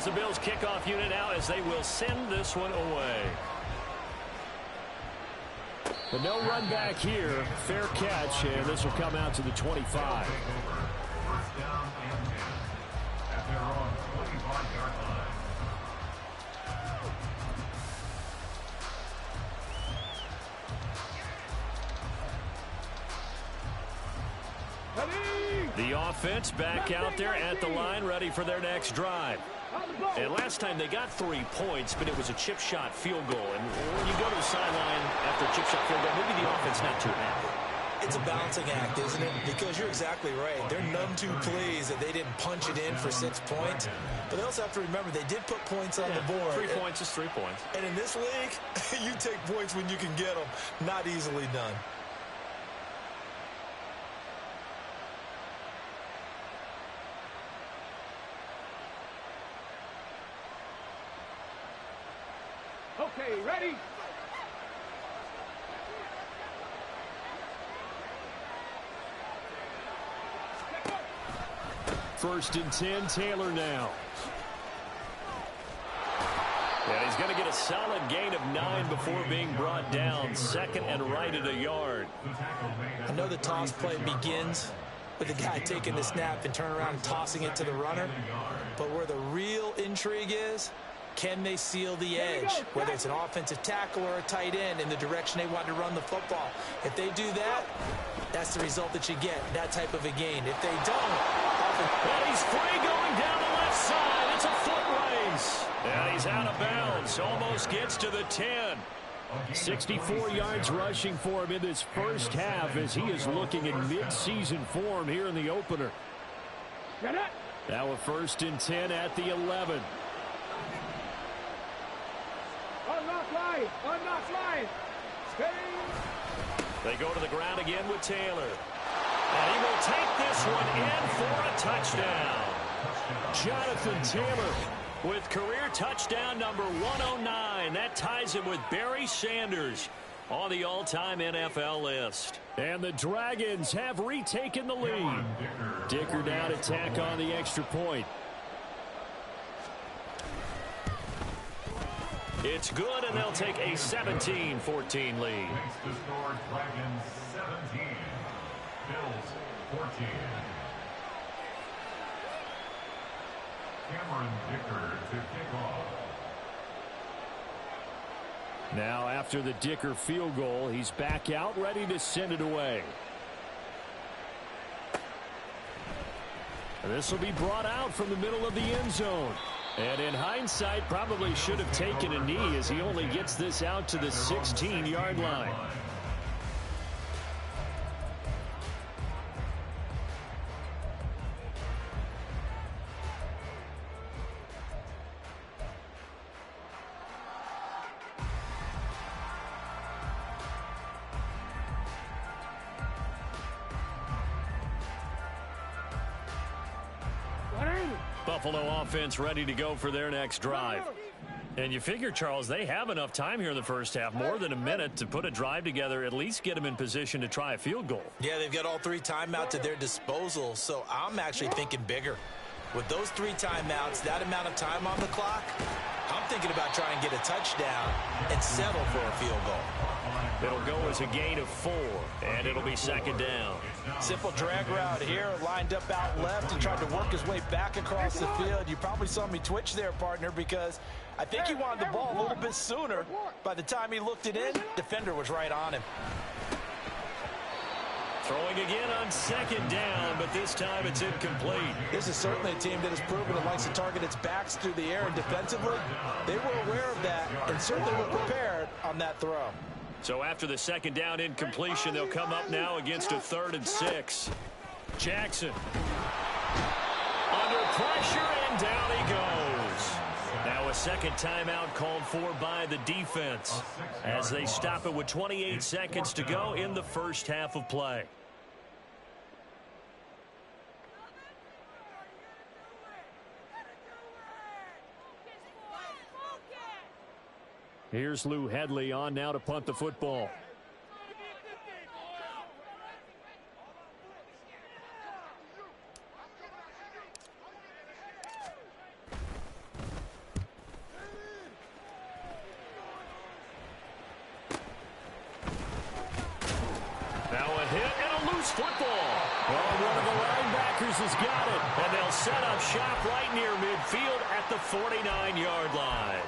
the Bills kickoff unit out as they will send this one away. But no run back here. Fair catch, and this will come out to the 25. First down and 10 at their own 25-yard line. The offense back out there at the line, ready for their next drive. And last time they got 3 points, but it was a chip shot field goal. And when you go to the sideline after a chip shot field goal, maybe the offense not too happy. It's a balancing act, isn't it? Because you're exactly right. They're none too pleased that they didn't punch it in for 6 points. But they also have to remember they did put points on the board. 3 points is 3 points. And in this league, you take points when you can get them. Not easily done. Okay, ready? First and 10, Taylor now. And he's going to get a solid gain of 9 before being brought down. Second and right at a yard. I know the toss play begins with the guy taking the snap and turn around and tossing it to the runner. But where the real intrigue is, can they seal the edge, whether it's an offensive tackle or a tight end, in the direction they want to run the football? If they do that, that's the result that you get, that type of a gain. If they don't, and he's free going down the left side. It's a foot race. And he's out of bounds. Almost gets to the 10. 64 yards rushing for him in this first half as he is looking in mid-season form here in the opener. Now a first and 10 at the 11. I'm not flying. They go to the ground again with Taylor. And he will take this one in for a touchdown. Jonathan Taylor with career touchdown number 109. That ties him with Barry Sanders on the all-time NFL list. And the Dragons have retaken the lead. Dicker now to tack on the extra point. It's good, and they'll take a 17-14 lead. Makes the score Dragons 17, Bills 14. Cameron Dicker to kick off. Now after the Dicker field goal, he's back out ready to send it away. And this will be brought out from the middle of the end zone. And in hindsight, probably should have taken a knee as he only gets this out to the 16-yard line. Buffalo offense ready to go for their next drive. And you figure, Charles, they have enough time here in the first half, more than a minute, to put a drive together, at least get them in position to try a field goal. Yeah, they've got all 3 timeouts at their disposal, so I'm actually thinking bigger. With those 3 timeouts, that amount of time on the clock, I'm thinking about trying to get a touchdown and settle for a field goal. It'll go as a gain of 4, and it'll be second down. Simple drag route here, lined up out left and tried to work his way back across the field. You probably saw me twitch there, partner, because I think he wanted the ball a little bit sooner. By the time he looked it in, defender was right on him. Throwing again on second down, but this time it's incomplete. This is certainly a team that has proven it likes to target its backs through the air, and defensively, they were aware of that and certainly were prepared on that throw. So after the second down incompletion, they'll come up now against a 3rd and 6. Jackson under pressure, and down he goes. Now a second timeout called for by the defense as they stop it with 28 seconds to go in the first half of play. Here's Lou Headley on now to punt the football. Rodgers has got it, and they'll set up shop right near midfield at the 49-yard line.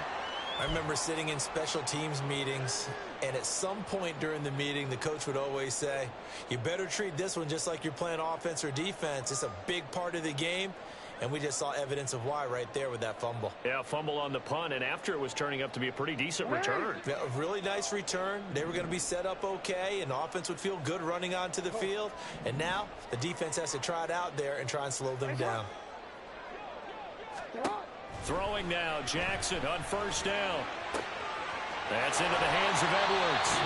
I remember sitting in special teams meetings, and at some point during the meeting, the coach would always say, you better treat this one just like you're playing offense or defense. It's a big part of the game, and we just saw evidence of why right there with that fumble. Yeah, fumble on the punt, and after it was turning up to be a pretty decent return. Yeah, a really nice return. They were going to be set up okay, and the offense would feel good running onto the field. And now the defense has to try it out there and try and slow them down. Throwing now, Jackson on first down. That's into the hands of Edwards.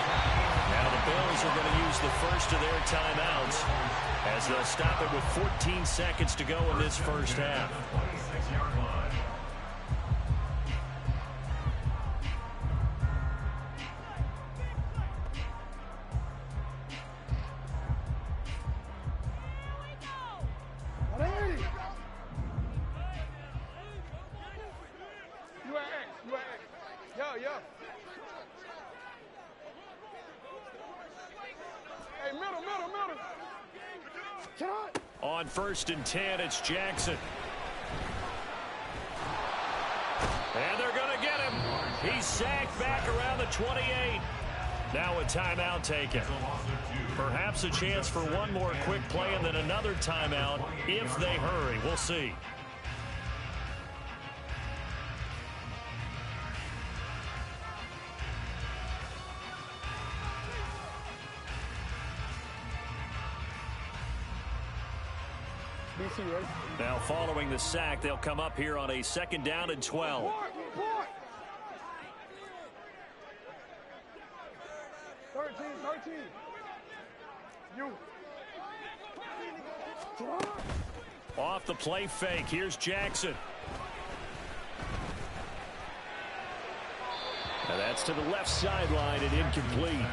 Now the Bills are going to use the first of their timeouts as they'll stop it with 14 seconds to go in this first half. 26-yard line. On 1st and 10, it's Jackson. And they're going to get him. He's sacked back around the 28. Now a timeout taken. Perhaps a chance for one more quick play and then another timeout if they hurry. We'll see. Now following the sack, they'll come up here on a 2nd down and 12. 13. You. Off the play fake, here's Jackson. Now that's to the left sideline and incomplete.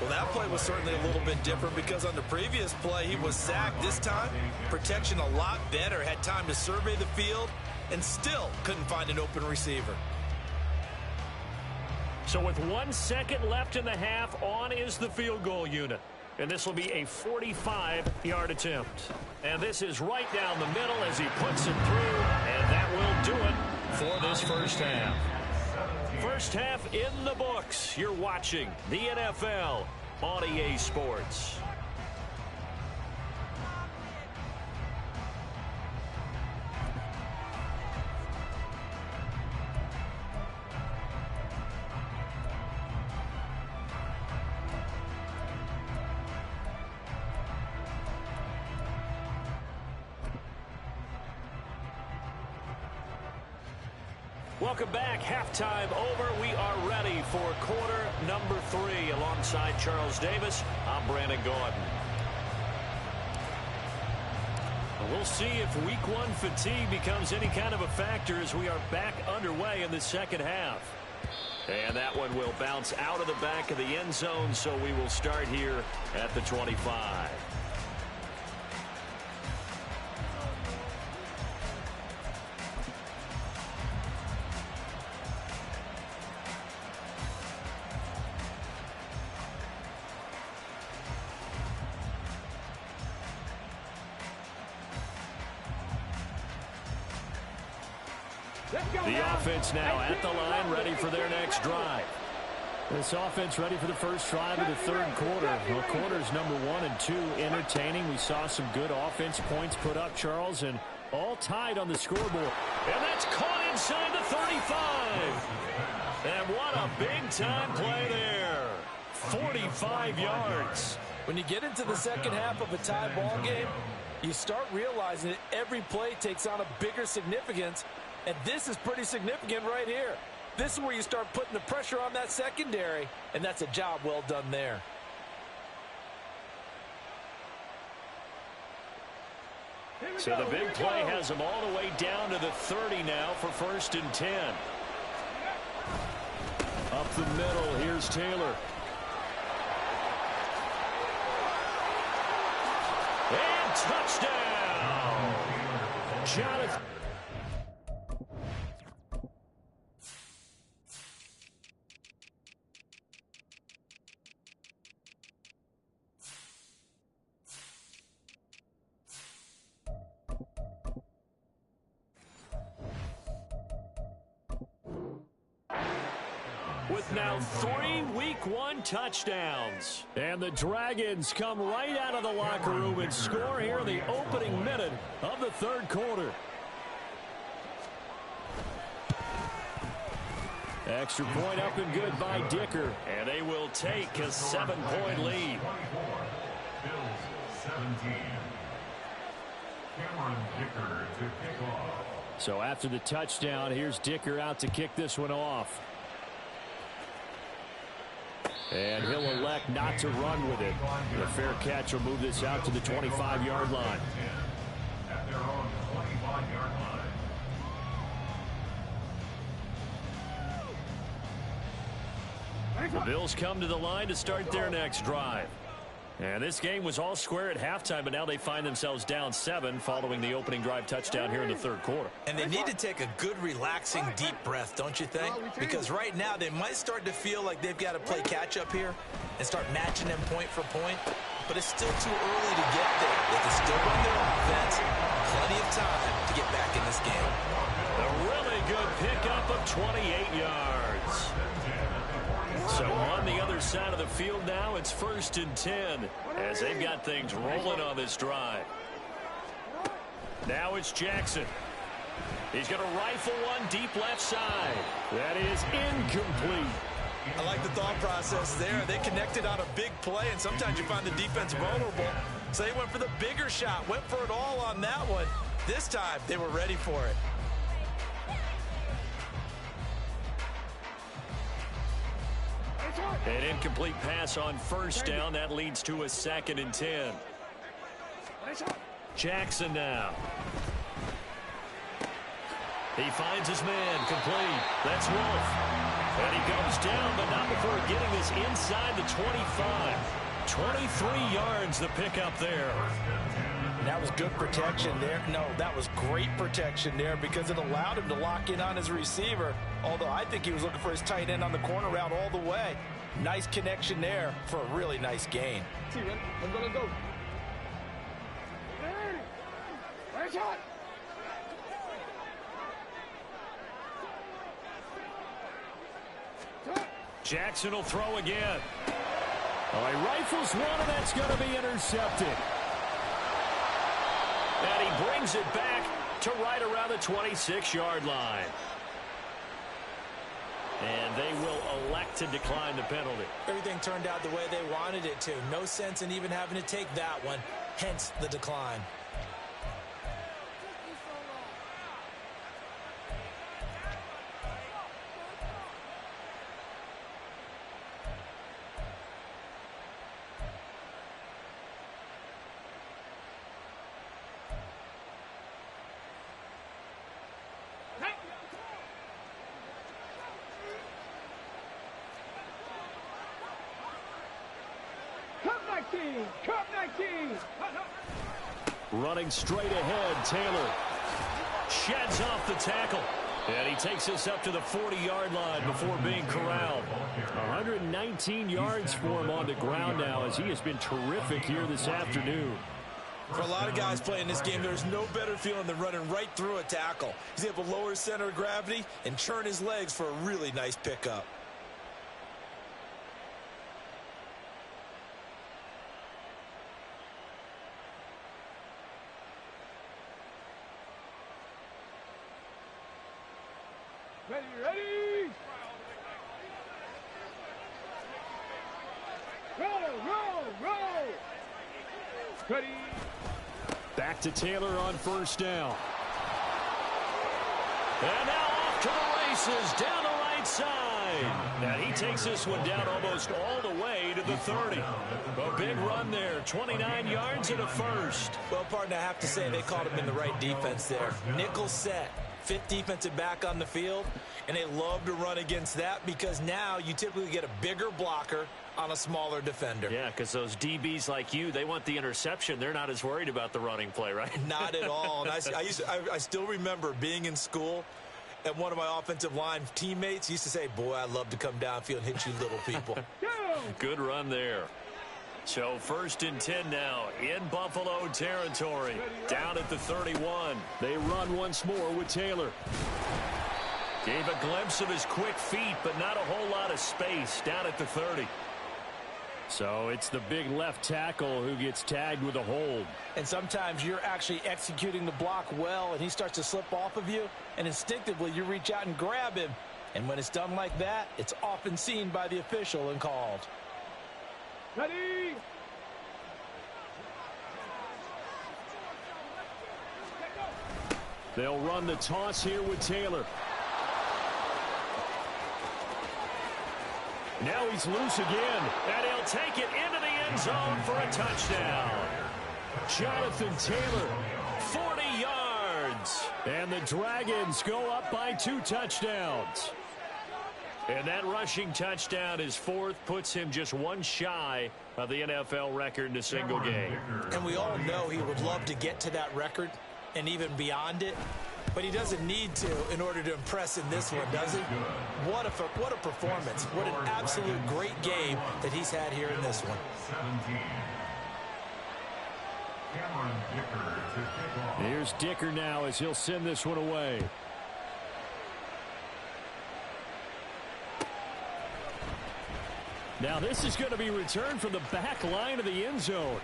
Well, that play was certainly a little bit different because on the previous play, he was sacked. This time, protection a lot better. Had time to survey the field and still couldn't find an open receiver. So with 1 second left in the half, on is the field goal unit. And this will be a 45-yard attempt. And this is right down the middle as he puts it through. And that will do it for this first half. First half in the books. You're watching the NFL on EA Sports. Welcome back. Halftime over. We are ready for quarter number 3. Alongside Charles Davis, I'm Brandon Gordon. We'll see if week 1 fatigue becomes any kind of a factor as we are back underway in the second half. And that one will bounce out of the back of the end zone, so we will start here at the 25. The offense now at the line, ready for their next drive. This offense ready for the first drive of the third quarter. Well, quarters number 1 and 2 entertaining. We saw some good offense points put up, Charles, and all tied on the scoreboard. And that's caught inside the 35. And what a big-time play there. 45 yards. When you get into the second half of a tie ball game, you start realizing that every play takes on a bigger significance. And this is pretty significant right here. This is where you start putting the pressure on that secondary, and that's a job well done there. So the big play has them all the way down to the 30 now for 1st and 10. Up the middle, here's Taylor. And touchdown! Jonathan. with now 3 Week 1 touchdowns. And the Dragons come right out of the locker room and score here in the opening minute of the third quarter. Extra point up and good by Dicker. And they will take a 7-point lead. 24, Bills 17. Cameron Dicker to kick off. So after the touchdown, here's Dicker out to kick this one off. And he'll elect not to run with it. The fair catch will move this out to the 25-yard line. At their own 25-yard line. The Bills come to the line to start their next drive. And this game was all square at halftime, but now they find themselves down 7 following the opening drive touchdown here in the third quarter. And they need to take a good, relaxing, deep breath, don't you think? Because right now they might start to feel like they've got to play catch-up here and start matching them point for point. But it's still too early to get there. They can still run their offense. Plenty of time to get back in this game. A really good pickup of 28 yards. So on the other side of the field now, it's 1st and 10 as they've got things rolling on this drive. Now it's Jackson. He's going to rifle one deep left side. That is incomplete. I like the thought process there. They connected on a big play, and sometimes you find the defense vulnerable. So they went for the bigger shot, went for it all on that one. This time, they were ready for it. An incomplete pass on 1st down. That leads to a 2nd and 10. Jackson now. He finds his man complete. That's Wolf. And he goes down, but not before getting this inside the 25. 23 yards the pickup there. That was good protection there. No, that was great protection there because it allowed him to lock in on his receiver. Although I think he was looking for his tight end on the corner route all the way. Nice connection there for a really nice gain. I'm gonna go. Right shot. Jackson will throw again. Oh, he rifles one, and that's going to be intercepted. And he brings it back to right around the 26-yard line. And they will elect to decline the penalty. Everything turned out the way they wanted it to. No sense in even having to take that one, hence the decline. Cup 19. Running straight ahead, Taylor sheds off the tackle. And he takes us up to the 40-yard line before being corralled. 119 yards for him on the ground now as he has been terrific here this afternoon. For a lot of guys playing this game, there's no better feeling than running right through a tackle. He's able to lower his center of gravity and churn his legs for a really nice pickup. Ready. Roll. Ready. Back to Taylor on 1st down. And now off to the races down the right side. And he takes this one down almost all the way to the 30. A big run there, 29 yards and a 1st. Well, partner, I have to say they caught him in the right defense there. Nickel set. 5th defensive back on the field, and they love to run against that because now you typically get a bigger blocker on a smaller defender. Yeah, because those DBs like you, they want the interception. They're not as worried about the running play, right? Not at all. And I still remember being in school, and one of my offensive line teammates used to say, boy, I'd love to come downfield and hit you little people. Good run there. So 1st and 10 now in Buffalo territory. Down at the 31. They run once more with Taylor. Gave a glimpse of his quick feet, but not a whole lot of space down at the 30. So it's the big left tackle who gets tagged with a hold. And sometimes you're actually executing the block well, and he starts to slip off of you, and instinctively you reach out and grab him. And when it's done like that, it's often seen by the official and called. Ready? They'll run the toss here with Taylor. Now he's loose again, and he'll take it into the end zone for a touchdown. Jonathan Taylor, 40 yards. And the Dragons go up by 2 touchdowns. And that rushing touchdown, his 4th, puts him just 1 shy of the NFL record in a single game. And we all know he would love to get to that record and even beyond it. But he doesn't need to in order to impress in this one, does he? What a performance. What an absolute great game that he's had here in this one. Here's Dicker now as he'll send this one away. Now this is going to be returned from the back line of the end zone.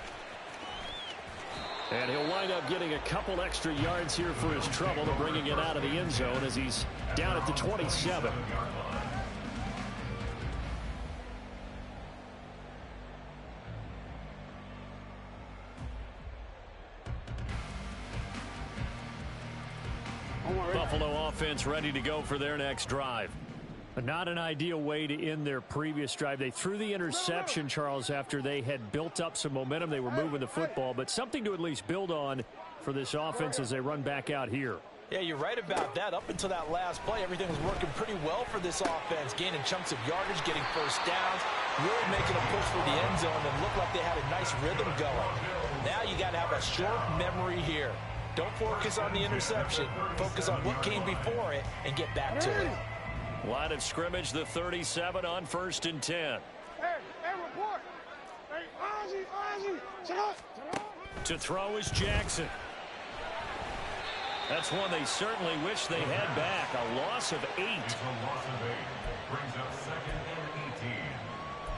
And he'll wind up getting a couple extra yards here for his trouble to bringing it out of the end zone as he's down at the 27. Buffalo offense ready to go for their next drive. Not an ideal way to end their previous drive. They threw the interception, Charles, after they had built up some momentum. They were moving the football, but something to at least build on for this offense as they run back out here. Yeah, you're right about that. Up until that last play, everything was working pretty well for this offense, gaining chunks of yardage, getting first downs, really making a push for the end zone, and looked like they had a nice rhythm going. Now you got to have a short memory here. Don't focus on the interception. Focus on what came before it and get back to it. Line of scrimmage, the 37 on 1st and 10. Hey, report. Hey, Ozzy, shut up. To throw is Jackson. That's one they certainly wish they had back. A loss of 8. It's a loss of 8. Brings up 2nd and 18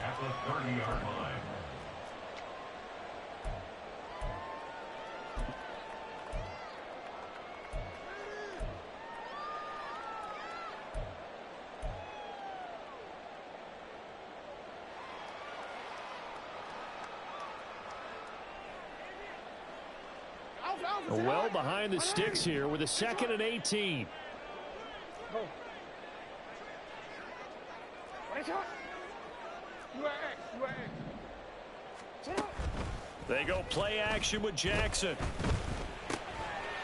at the 30-yard line. Well behind the sticks here with a 2nd and 18. They go play action with Jackson.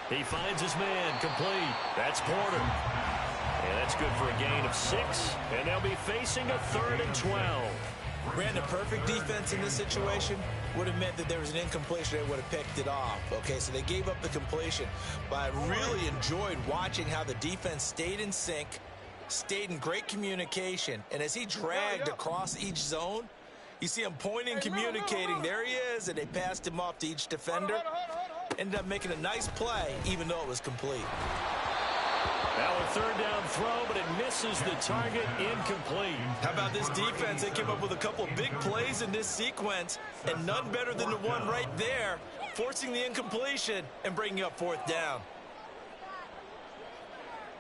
He finds his man, complete. That's Porter. And that's good for a gain of 6. And they'll be facing a 3rd and 12. Brandon, perfect defense in this situation would have meant that there was an incompletion. They would have picked it off. Okay, so they gave up the completion. But I really enjoyed watching how the defense stayed in sync, stayed in great communication. And as he dragged across each zone, you see him pointing, communicating. There he is, and they passed him off to each defender. Ended up making a nice play, even though it was complete. Now a 3rd down throw, but it misses the target, incomplete. How about this defense? They came up with a couple of big plays in this sequence, and none better than the one right there, forcing the incompletion and bringing up 4th down.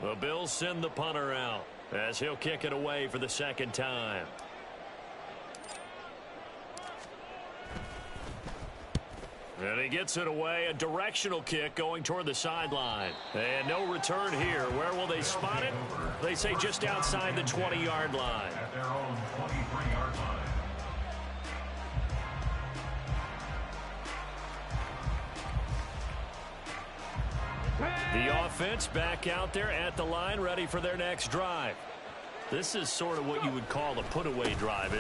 The Bills send the punter out as he'll kick it away for the 2nd time. And he gets it away, a directional kick going toward the sideline. And no return here. Where will they spot it? They say just outside the 20-yard line. At their own 23-yard line. The offense back out there at the line, ready for their next drive. This is sort of what you would call a put-away drive.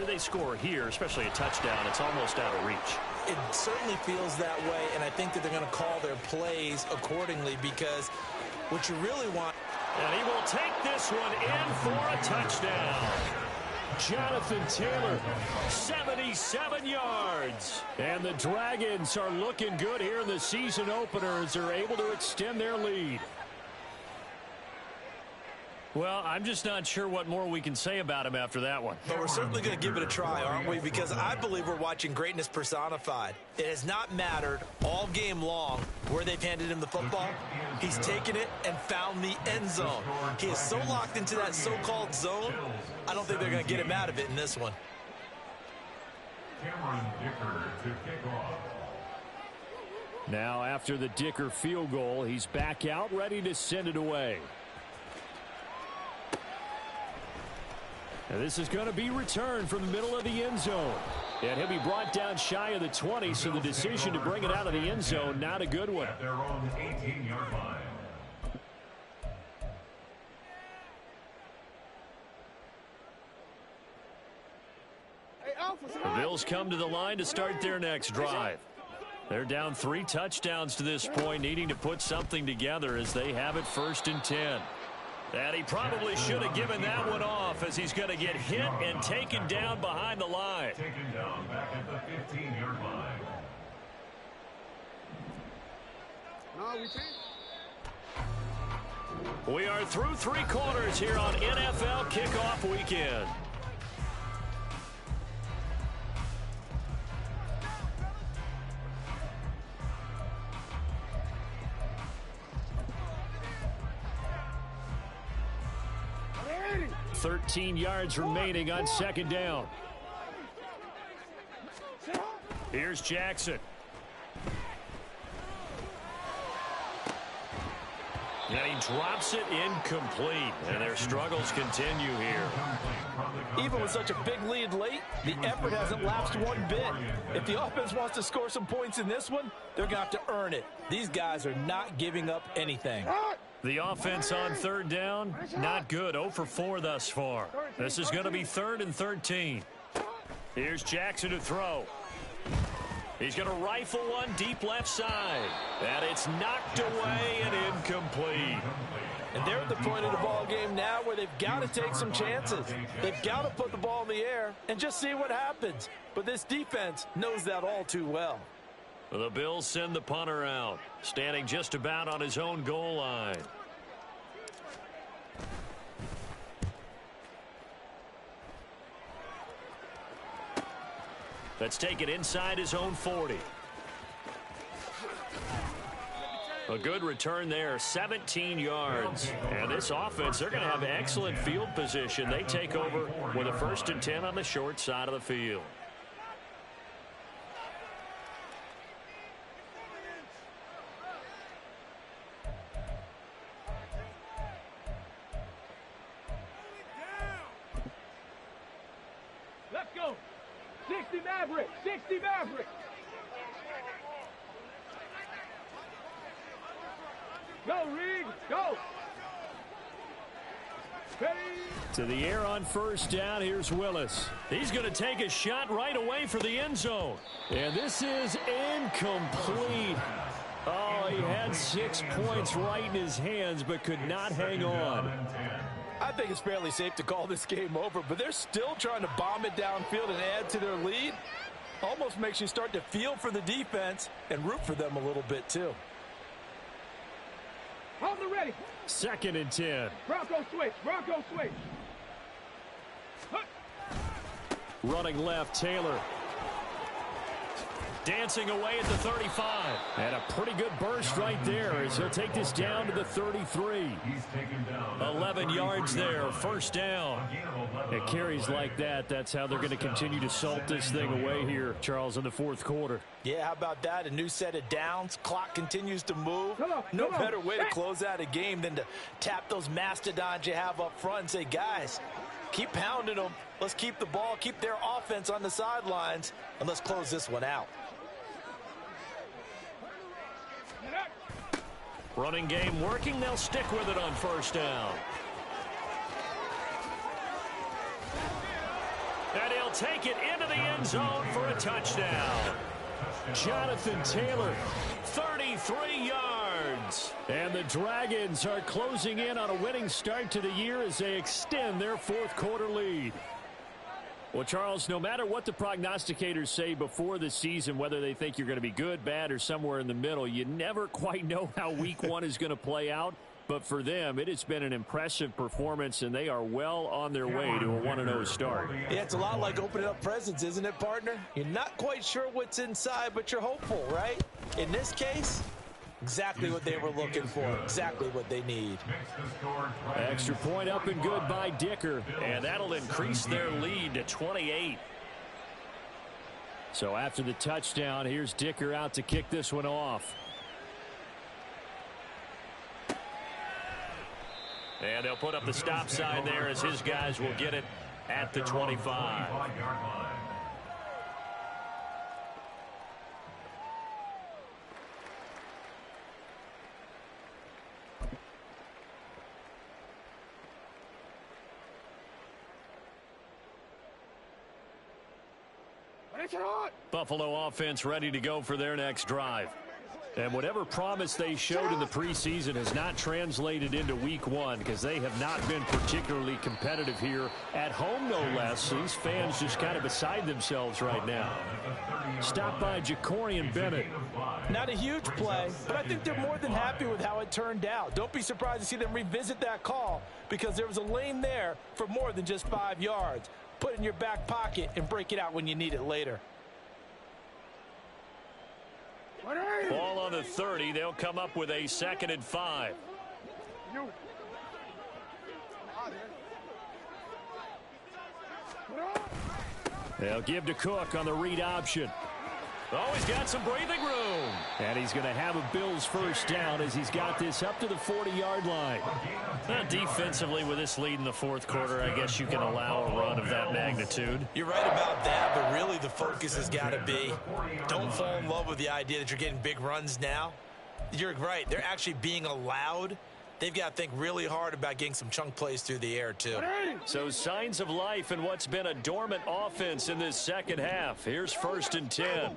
They score here, especially a touchdown, it's almost out of reach. It certainly feels that way, and I think that they're going to call their plays accordingly, because what you really want... And he will take this one in for a touchdown. Jonathan Taylor, 77 yards. And the Dragons are looking good here in the season opener as they're able to extend their lead. Well, I'm just not sure what more we can say about him after that one. But we're certainly going to give it a try, aren't we? Because I believe we're watching greatness personified. It has not mattered all game long where they've handed him the football. He's taken it and found the end zone. He is so locked into that so-called zone, I don't think they're going to get him out of it in this one. Cameron Dicker to kick off. Now, after the Dicker field goal, he's back out, ready to send it away. And this is going to be returned from the middle of the end zone. And he'll be brought down shy of the 20, so the decision to bring it out of the end zone, not a good one. At their own 18-yard line. The Bills come to the line to start their next drive. They're down 3 touchdowns to this point, needing to put something together as they have it 1st and 10. And he probably should have given that one off, as he's going to get hit and taken down behind the line. Taken down back at the 15-yard line. No, we can't. We are through 3 quarters here on NFL Kickoff Weekend. Ready. 13 yards remaining on 2nd down. Here's Jackson. And he drops it incomplete. And their struggles continue here. Even with such a big lead late, the effort hasn't lapsed one bit. If the offense wants to score some points in this one, they're going to have to earn it. These guys are not giving up anything. The offense on 3rd down, not good. 0 for 4 thus far. This is going to be 3rd and 13. Here's Jackson to throw. He's going to rifle one deep left side. And it's knocked away and incomplete. And they're at the point of the ball game now where they've got to take some chances. They've got to put the ball in the air and just see what happens. But this defense knows that all too well. The Bills send the punter out, standing just about on his own goal line. Let's take it inside his own 40. A good return there, 17 yards. And this offense, they're going to have excellent field position. They take over with a 1st and 10 on the short side of the field. Let's go. 60 Maverick. 60 Maverick. Go, Reed. Go. Ready. To the air on 1st down. Here's Willis. He's going to take a shot right away for the end zone. And this is incomplete. Oh, he had 6 points right in his hands, but could not hang on. I think it's fairly safe to call this game over, but they're still trying to bomb it downfield and add to their lead. Almost makes you start to feel for the defense and root for them a little bit, too. Hold the ready. 2nd and 10. Bronco switch. Bronco switch. Running left, Taylor. Dancing away at the 35. And a pretty good burst right there as he'll take this down to the 33. 11 yards there, 1st down. It carries like that. That's how they're going to continue to salt this thing away here, Charles, in the 4th quarter. Yeah, how about that? A new set of downs. Clock continues to move. No come on. better way to close out a game than to tap those mastodons you have up front and say, guys, keep pounding them. Let's keep the ball, keep their offense on the sidelines, and let's close this one out. Running game working. They'll stick with it on 1st down. And he'll take it into the end zone for a touchdown. Jonathan Taylor, 33 yards. And the Dragons are closing in on a winning start to the year as they extend their 4th quarter lead. Well, Charles, no matter what the prognosticators say before the season, whether they think you're going to be good, bad, or somewhere in the middle, you never quite know how week 1 is going to play out. But for them, it has been an impressive performance, and they are well on their way to a 1-0 start. Yeah, it's a lot like opening up presents, isn't it, partner? You're not quite sure what's inside, but you're hopeful, right? In this case, exactly what they were looking for, exactly what they need. Extra point up and good by Dicker, and that'll increase their lead to 28. So after the touchdown, here's Dicker out to kick this one off. And they'll put up the stop sign there as his guys will get it at the 25. Buffalo offense ready to go for their next drive. And whatever promise they showed in the preseason has not translated into week one because they have not been particularly competitive here at home, no less. These fans just kind of beside themselves right now. Stopped by Jacorian Bennett. Not a huge play, but I think they're more than happy with how it turned out. Don't be surprised to see them revisit that call because there was a lane there for more than just 5 yards. Put it in your back pocket and break it out when you need it later. Ball on the 30. They'll come up with a 2nd and 5. They'll give to Cook on the read option. Oh, he's got some breathing room. And he's going to have a Bills first down as he's got this up to the 40-yard line. Defensively, with this lead in the fourth quarter, I guess you can allow a run of that magnitude. You're right about that, but really the focus has got to be don't fall in love with the idea that you're getting big runs now. You're right. They're actually being allowed. They've got to think really hard about getting some chunk plays through the air, too. So signs of life in what's been a dormant offense in this second half. Here's 1st and 10.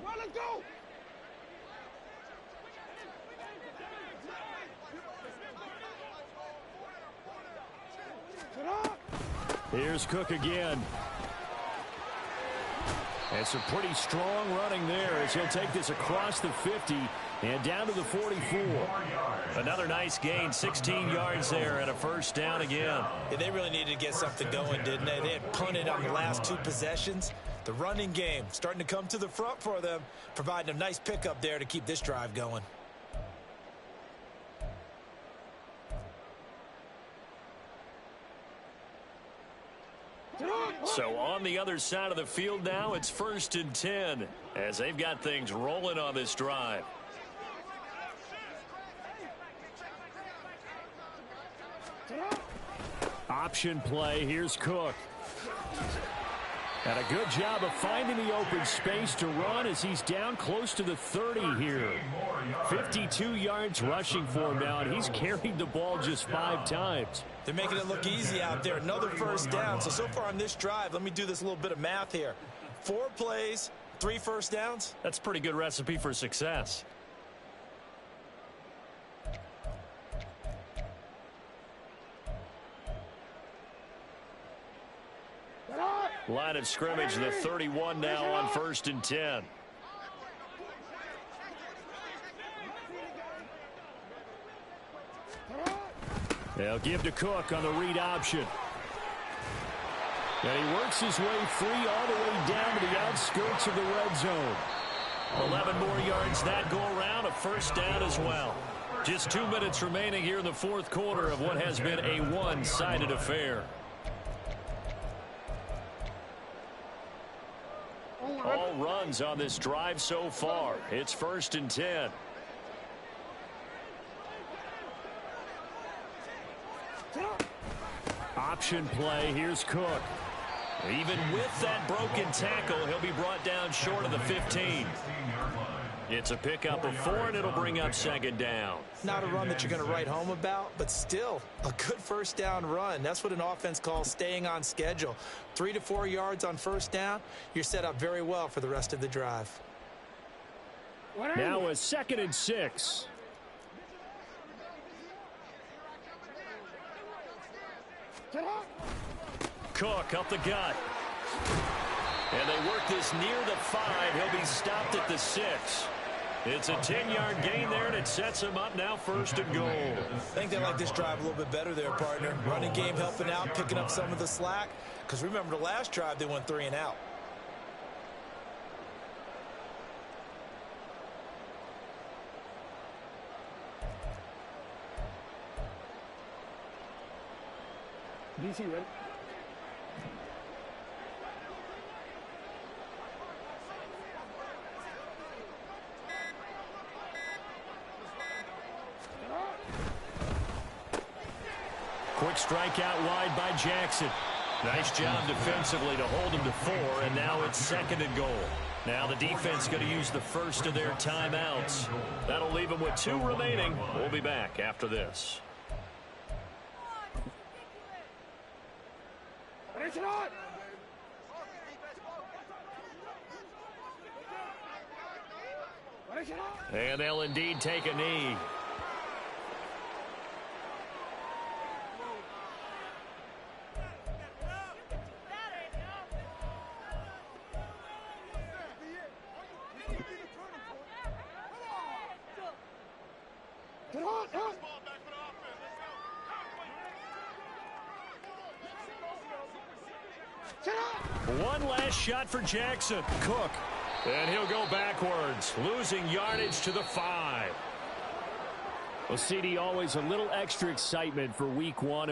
Here's Cook again. And some pretty strong running there as he'll take this across the 50 and down to the 44. Another nice gain, 16 yards there and a first down again. Yeah, they really needed to get something going, didn't they? They had punted on the last 2 possessions. The running game starting to come to the front for them, providing a nice pickup there to keep this drive going. So on the other side of the field now, it's 1st and 10 as they've got things rolling on this drive. Option play. Here's Cook. And a good job of finding the open space to run as he's down close to the 30 here. 52 yards rushing for him now, and he's carried the ball just 5 times. They're making it look easy out there. Another first down. So far on this drive, let me do this little bit of math here. 4 plays, 3 first downs. That's a pretty good recipe for success. Line of scrimmage, the 31 now on 1st and 10. They'll give to Cook on the read option. And he works his way free all the way down to the outskirts of the red zone. 11 more yards that go around, a first down as well. Just 2 minutes remaining here in the fourth quarter of what has been a one-sided affair. All runs on this drive so far. It's 1st and 10. Option play. Here's Cook. Even with that broken tackle, he'll be brought down short of the 15. It's a pickup of 4, and it'll bring up 2nd down. Not a run that you're going to write home about, but still a good first down run. That's what an offense calls staying on schedule. 3 to 4 yards on first down, you're set up very well for the rest of the drive. Now a 2nd and 6. Cook up the gut. And they work this near the 5. He'll be stopped at the 6. It's a 10-yard gain there, and it sets them up now 1st and goal. I think they like this drive a little bit better there, partner. Running game helping out, picking up some of the slack. Because remember, the last drive, they went 3 and out. DC ready? Quick strike out wide by Jackson. Nice job defensively to hold him to 4, and now it's 2nd and goal. Now the defense going to use the first of their timeouts. That'll leave them with 2 remaining. We'll be back after this. And they'll indeed take a knee. One last shot for Jackson. Cook. And he'll go backwards, losing yardage to the 5. Well, CD, always a little extra excitement for week 1.